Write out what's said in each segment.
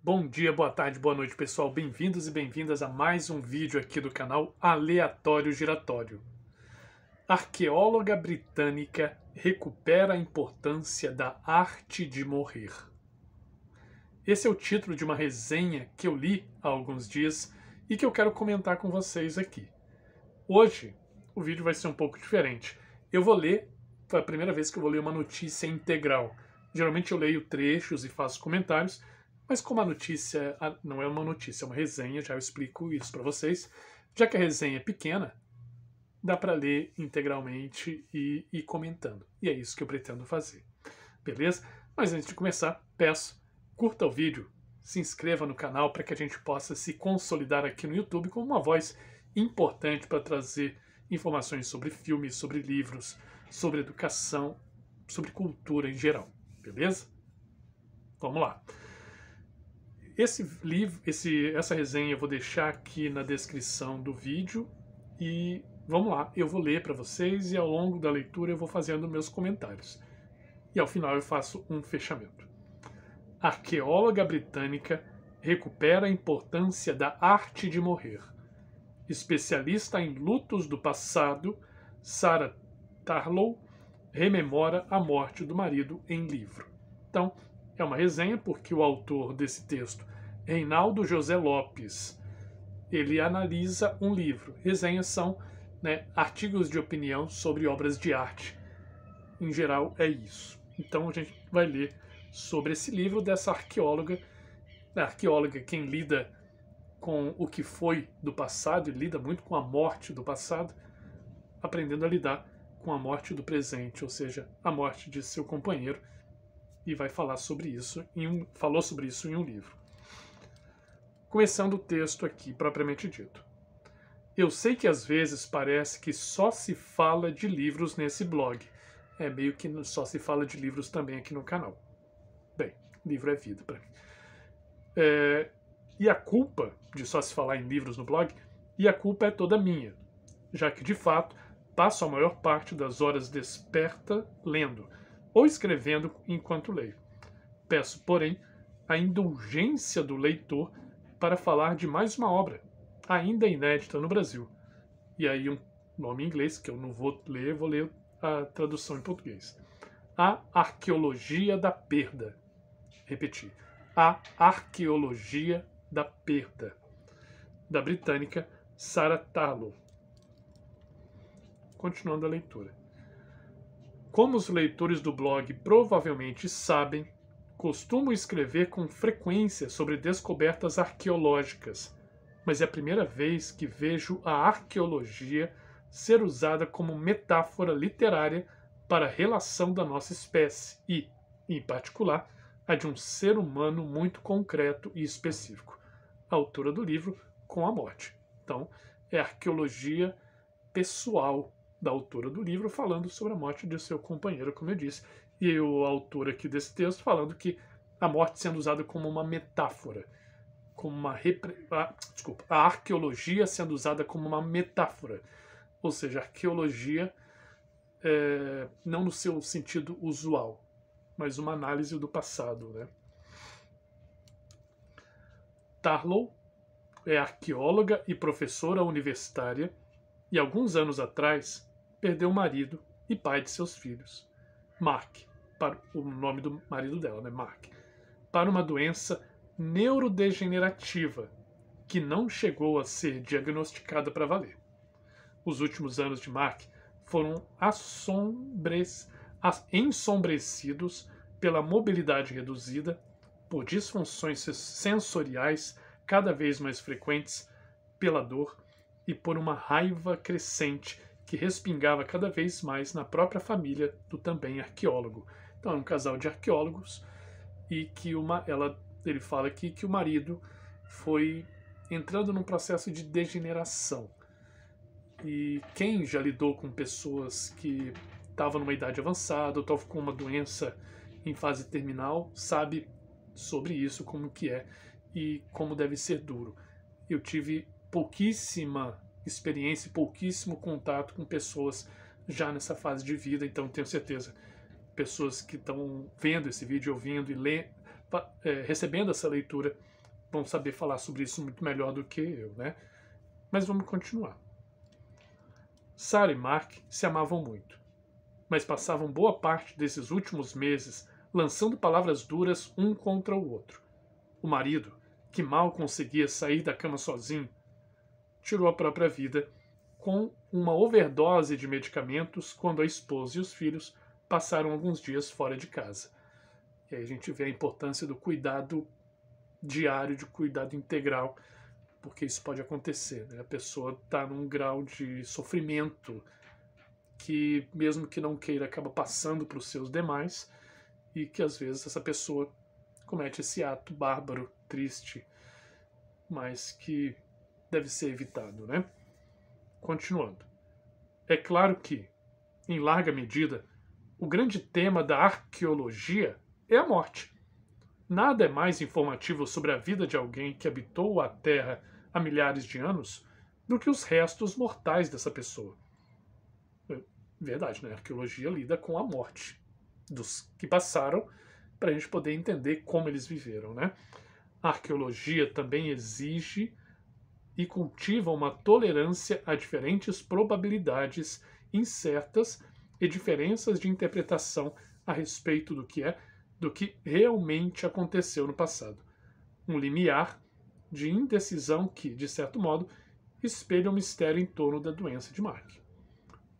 Bom dia, boa tarde, boa noite, pessoal. Bem-vindos e bem-vindas a mais um vídeo aqui do canal Aleatório Giratório. Arqueóloga britânica recupera a importância da arte de morrer. Esse é o título de uma resenha que eu li há alguns dias e que eu quero comentar com vocês aqui. Hoje, o vídeo vai ser um pouco diferente. Eu vou ler, foi a primeira vez que eu vou ler uma notícia integral. Geralmente eu leio trechos e faço comentários, mas como a notícia não é uma notícia, é uma resenha, já eu explico isso para vocês. Já que a resenha é pequena, dá para ler integralmente e ir comentando. E é isso que eu pretendo fazer. Beleza? Mas antes de começar, peço, curta o vídeo, se inscreva no canal para que a gente possa se consolidar aqui no YouTube como uma voz importante para trazer informações sobre filmes, sobre livros, sobre educação, sobre cultura em geral. Beleza? Vamos lá. Essa resenha eu vou deixar aqui na descrição do vídeo e vamos lá, eu vou ler para vocês e ao longo da leitura eu vou fazendo meus comentários. E ao final eu faço um fechamento. Arqueóloga britânica recupera a importância da arte de morrer. Especialista em lutos do passado, Sarah Tarlow rememora a morte do marido em livro. Então, é uma resenha porque o autor desse texto, Reinaldo José Lopes, ele analisa um livro. Resenhas são artigos de opinião sobre obras de arte. Em geral, é isso. Então, a gente vai ler sobre esse livro dessa arqueóloga. A arqueóloga, quem lida com o que foi do passado e lida muito com a morte do passado, aprendendo a lidar com a morte do presente, ou seja, a morte de seu companheiro, e vai falar sobre isso, falou sobre isso em um livro. Começando o texto aqui, propriamente dito. Eu sei que às vezes parece que só se fala de livros nesse blog. É meio que só se fala de livros também aqui no canal. Bem, livro é vida para mim. E a culpa de só se falar em livros no blog, e a culpa é toda minha, já que de fato passo a maior parte das horas desperta lendo, ou escrevendo enquanto leio. Peço, porém, a indulgência do leitor para falar de mais uma obra, ainda inédita no Brasil. E aí um nome em inglês, que eu não vou ler a tradução em português. A Arqueologia da Perda. Repetir. A Arqueologia da Perda, da britânica Sarah Tarlow. Continuando a leitura. Como os leitores do blog provavelmente sabem, costumo escrever com frequência sobre descobertas arqueológicas, mas é a primeira vez que vejo a arqueologia ser usada como metáfora literária para a relação da nossa espécie e, em particular, a de um ser humano muito concreto e específico, a autora do livro com a morte. Então, é a arqueologia pessoal da autora do livro falando sobre a morte de seu companheiro, como eu disse, e o autor aqui desse texto falando que a morte sendo usada como uma metáfora, como a arqueologia sendo usada como uma metáfora, ou seja, a arqueologia não no seu sentido usual, mas uma análise do passado, né? Tarlow é arqueóloga e professora universitária e alguns anos atrás perdeu o marido e pai de seus filhos, Mark, o nome do marido dela, né, Mark, para uma doença neurodegenerativa que não chegou a ser diagnosticada para valer. Os últimos anos de Mark foram ensombrecidos pela mobilidade reduzida, por disfunções sensoriais cada vez mais frequentes, pela dor e por uma raiva crescente que respingava cada vez mais na própria família do também arqueólogo. Então é um casal de arqueólogos e que ele fala aqui que o marido foi entrando num processo de degeneração. E quem já lidou com pessoas que estavam numa idade avançada ou estavam com uma doença em fase terminal sabe sobre isso, como que é e como deve ser duro. Eu tive pouquíssima experiência, pouquíssimo contato com pessoas já nessa fase de vida, então tenho certeza, pessoas que estão vendo esse vídeo, ouvindo e recebendo essa leitura, vão saber falar sobre isso muito melhor do que eu, né? Mas vamos continuar. Sarah e Mark se amavam muito, mas passavam boa parte desses últimos meses lançando palavras duras um contra o outro. O marido, que mal conseguia sair da cama sozinho, tirou a própria vida com uma overdose de medicamentos quando a esposa e os filhos passaram alguns dias fora de casa. E aí a gente vê a importância do cuidado diário, de cuidado integral, porque isso pode acontecer, né? A pessoa está num grau de sofrimento que, mesmo que não queira, acaba passando para os seus demais, e que às vezes essa pessoa comete esse ato bárbaro, triste, mas que deve ser evitado, né? Continuando. É claro que, em larga medida, o grande tema da arqueologia é a morte. Nada é mais informativo sobre a vida de alguém que habitou a Terra há milhares de anos do que os restos mortais dessa pessoa. Verdade, né? A arqueologia lida com a morte dos que passaram para a gente poder entender como eles viveram, né? A arqueologia também exige e cultiva uma tolerância a diferentes probabilidades incertas e diferenças de interpretação a respeito do que realmente aconteceu no passado. Um limiar de indecisão que, de certo modo, espelha o mistério em torno da doença de Mark.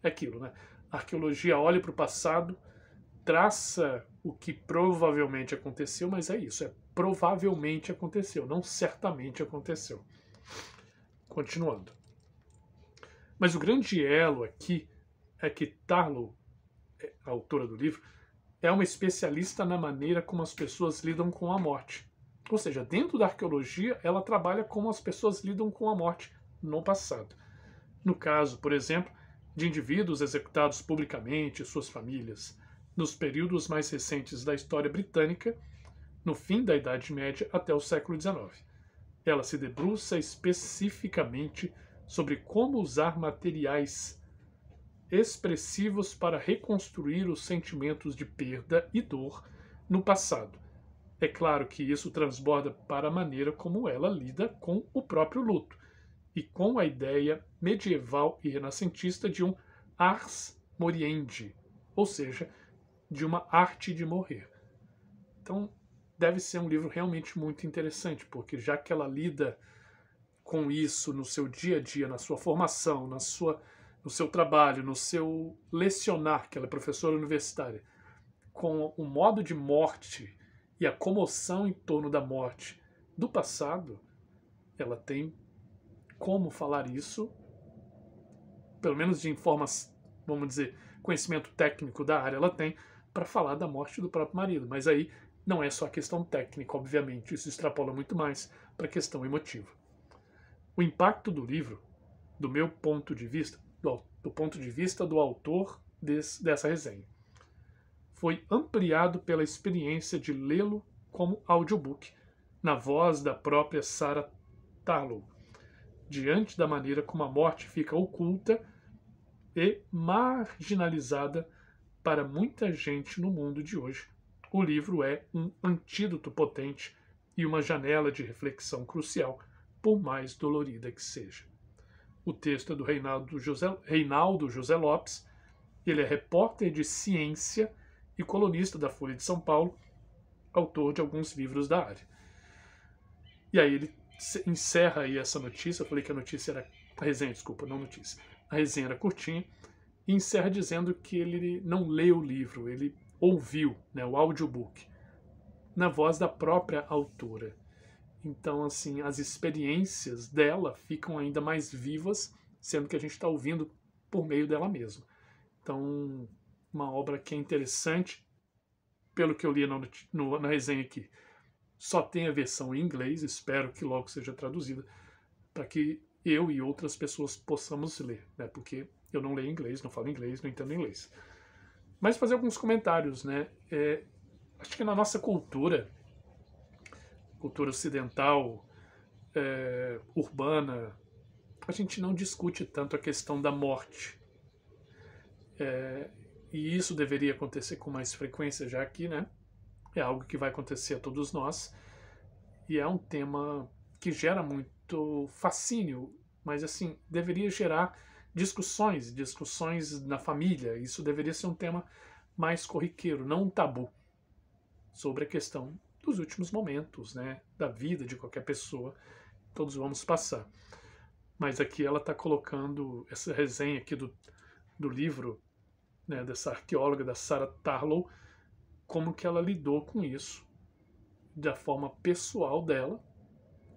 É aquilo, né? A arqueologia olha para o passado, traça o que provavelmente aconteceu, mas é isso, é provavelmente aconteceu, não certamente aconteceu. Continuando. Mas o grande elo aqui é que Tarlow, a autora do livro, é uma especialista na maneira como as pessoas lidam com a morte. Ou seja, dentro da arqueologia, ela trabalha como as pessoas lidam com a morte no passado. No caso, por exemplo, de indivíduos executados publicamente e suas famílias, nos períodos mais recentes da história britânica, no fim da Idade Média até o século XIX. Ela se debruça especificamente sobre como usar materiais expressivos para reconstruir os sentimentos de perda e dor no passado. É claro que isso transborda para a maneira como ela lida com o próprio luto e com a ideia medieval e renascentista de um ars moriendi, ou seja, de uma arte de morrer. Então, deve ser um livro realmente muito interessante, porque já que ela lida com isso no seu dia a dia, na sua formação, no seu trabalho, no seu lecionar, que ela é professora universitária, com o modo de morte e a comoção em torno da morte do passado, ela tem como falar isso, pelo menos de formas, vamos dizer, conhecimento técnico da área ela tem, para falar da morte do próprio marido. Mas aí não é só a questão técnica, obviamente, isso extrapola muito mais para a questão emotiva. O impacto do livro, do meu ponto de vista, do ponto de vista do autor dessa resenha, foi ampliado pela experiência de lê-lo como audiobook, na voz da própria Sarah Tarlow, diante da maneira como a morte fica oculta e marginalizada para muita gente no mundo de hoje. O livro é um antídoto potente e uma janela de reflexão crucial, por mais dolorida que seja. O texto é do Reinaldo José Lopes. Ele é repórter de ciência e colunista da Folha de São Paulo, autor de alguns livros da área. E aí ele encerra aí essa notícia. Eu falei que a notícia era... A resenha, desculpa, não notícia. A resenha era curtinha. E encerra dizendo que ele não leu o livro, ele ouviu, né, o audiobook, na voz da própria autora. Então, assim, as experiências dela ficam ainda mais vivas, sendo que a gente está ouvindo por meio dela mesma. Então, uma obra que é interessante, pelo que eu li na resenha aqui. Só tem a versão em inglês, espero que logo seja traduzida, para que eu e outras pessoas possamos ler, né? Porque eu não leio inglês, não falo inglês, não entendo inglês. Mas fazer alguns comentários, né? Acho que na nossa cultura ocidental, urbana, a gente não discute tanto a questão da morte. E isso deveria acontecer com mais frequência, já que, né, é algo que vai acontecer a todos nós. e é um tema que gera muito fascínio, mas assim, deveria gerar discussões na família. Isso deveria ser um tema mais corriqueiro, não um tabu, sobre a questão dos últimos momentos, né, da vida de qualquer pessoa. Todos vamos passar. Mas aqui ela está colocando essa resenha aqui do livro, né, dessa arqueóloga, da Sarah Tarlow, como que ela lidou com isso da forma pessoal dela,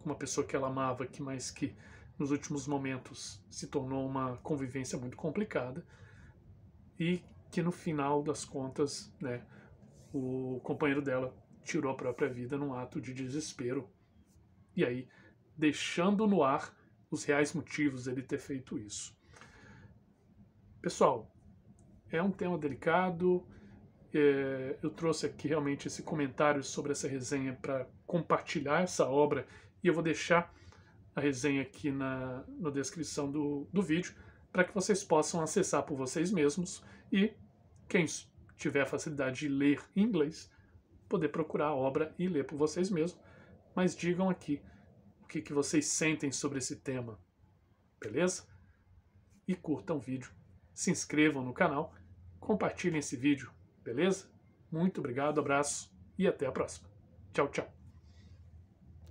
uma pessoa que ela amava, mas que nos últimos momentos se tornou uma convivência muito complicada, e que no final das contas, né, o companheiro dela tirou a própria vida num ato de desespero, e aí deixando no ar os reais motivos dele ter feito isso. Pessoal, é um tema delicado. Eu trouxe aqui realmente esse comentário sobre essa resenha para compartilhar essa obra, e eu vou deixar a resenha aqui na descrição do vídeo para que vocês possam acessar por vocês mesmos, e quem tiver facilidade de ler em inglês, poder procurar a obra e ler por vocês mesmos. Mas digam aqui o que vocês sentem sobre esse tema, beleza? E curtam o vídeo, se inscrevam no canal, compartilhem esse vídeo, beleza? Muito obrigado, abraço e até a próxima. Tchau, tchau.